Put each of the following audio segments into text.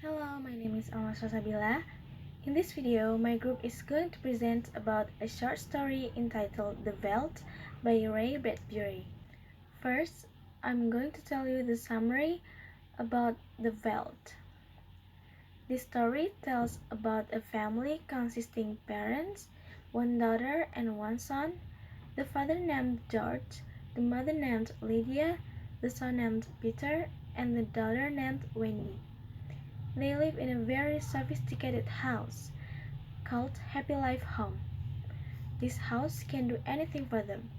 Hello, my name is Alma Salsabila. In this video, my group is going to present about a short story entitled The Veldt by Ray Bradbury. First, I'm going to tell you the summary about The Veldt. This story tells about a family consisting parents, one daughter and one son, the father named George, the mother named Lydia, the son named Peter, and the daughter named Wendy. They live in a very sophisticated house called Happy Life Home. This house can do anything for them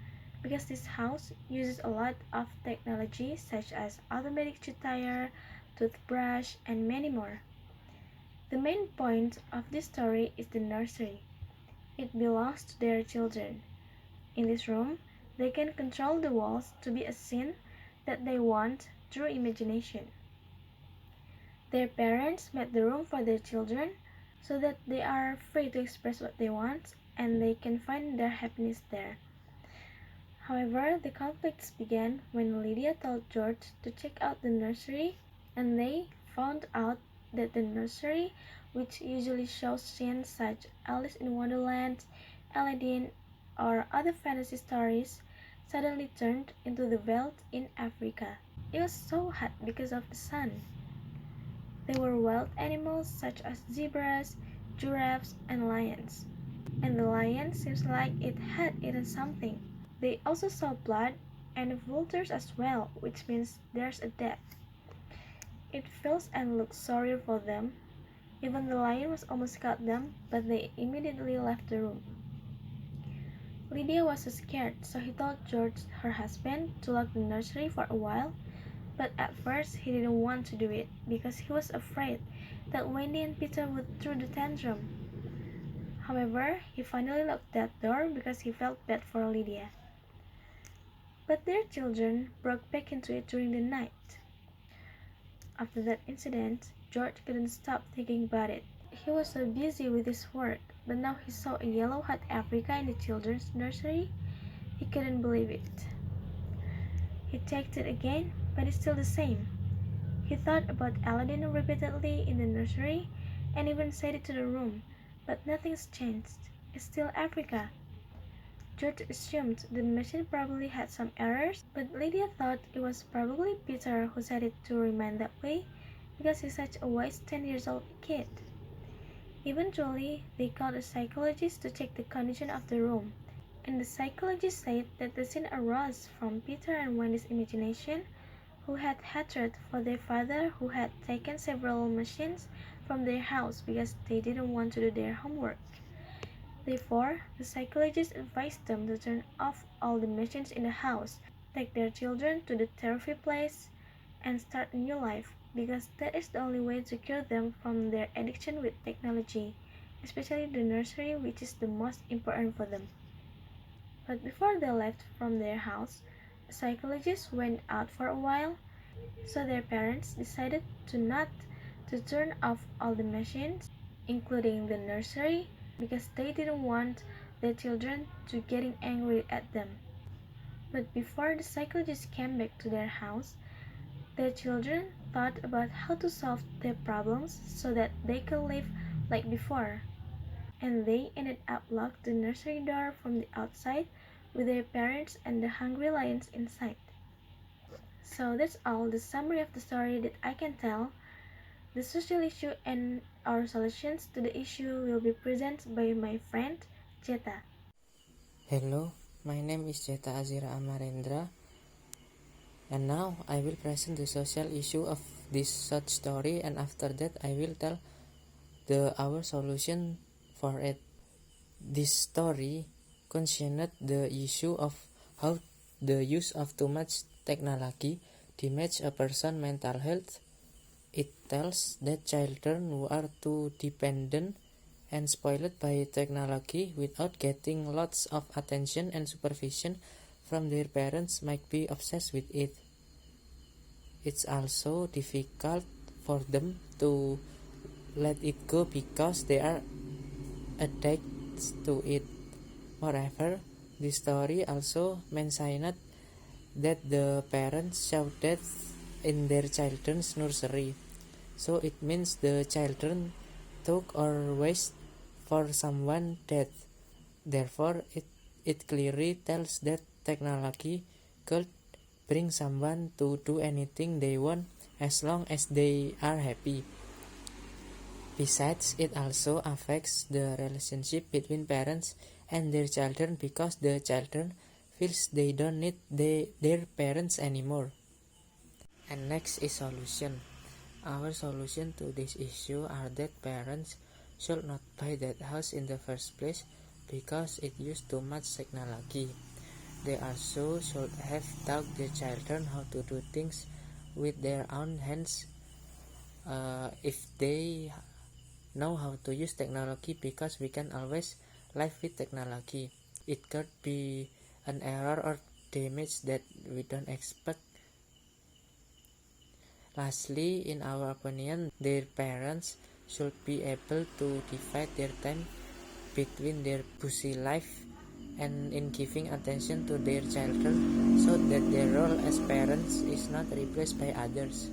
because this house uses a lot of technology such as automatic tire, toothbrush, and many more. The main point of this story is the nursery. It belongs to their children. In this room, they can control the walls to be a scene that they want through imagination. Their parents made the room for their children so that they are free to express what they want and they can find their happiness there. However, the conflicts began when Lydia told George to check out the nursery and they found out that the nursery, which usually shows scenes such as Alice in Wonderland, Aladdin, or other fantasy stories, suddenly turned into the veldt in Africa. It was so hot because of the sun. There were wild animals such as zebras, giraffes, and lions. And the lion seems like it had eaten something. They also saw blood and vultures as well, which means there's a death. It feels and looks sorry for them. Even the lion was almost caught them, but they immediately left the room. Lydia was so scared, so he told George, her husband, to lock the nursery for a while. But at first he didn't want to do it because he was afraid that Wendy and Peter would throw the tantrum. However, he finally locked that door because he felt bad for Lydia. But their children broke back into it during the night. After that incident, George couldn't stop thinking about it. He was so busy with his work, but now he saw a yellow hot Africa in the children's nursery. He couldn't believe it. He checked it again, but it's still the same. He thought about Aladdin repeatedly in the nursery and even said it to the room, but nothing's changed. It's still Africa. George assumed the machine probably had some errors, but Lydia thought it was probably Peter who said it to remain that way because he's such a wise 10-year-old kid. Eventually, they called a psychologist to check the condition of the room, and the psychologist said that the scene arose from Peter and Wendy's imagination, who had hatred for their father who had taken several machines from their house because they didn't want to do their homework. Therefore, the psychologist advised them to turn off all the machines in the house, take their children to the therapy place, and start a new life because that is the only way to cure them from their addiction with technology, especially the nursery, which is the most important for them. But before they left from their house, the psychologist went out for a while, so their parents decided not to turn off all the machines, including the nursery, because they didn't want their children to getting angry at them. But before the psychologist came back to their house, their children thought about how to solve their problems so that they could live like before. And they ended up locked the nursery door from the outside with their parents and the hungry lions inside. So that's all the summary of the story that I can tell. The social issue and our solutions to the issue will be presented by my friend Jeta. Hello, my name is Jeta Azira Amarendra, and now I will present the social issue of this short story, and after that I will tell our solution for it. This story concerned the issue of how the use of too much technology damages a person's mental health. It tells that children who are too dependent and spoiled by technology without getting lots of attention and supervision from their parents might be obsessed with it. It's also difficult for them to let it go because they are addicted to it. Moreover, the story also mentioned that the parents shouted in their children's nursery. So it means the children took or waste for someone dead. Therefore, it clearly tells that technology could bring someone to do anything they want as long as they are happy. Besides, it also affects the relationship between parents and their children because the children feels they don't need their parents anymore. And next is solution. Our solution to this issue are that parents should not buy that house in the first place because it used too much technology. They also should have taught their children how to do things with their own hands if they know how to use technology, because we can always live with technology. It could be an error or damage that we don't expect. Lastly, in our opinion, their parents should be able to divide their time between their busy life and in giving attention to their children so that their role as parents is not replaced by others.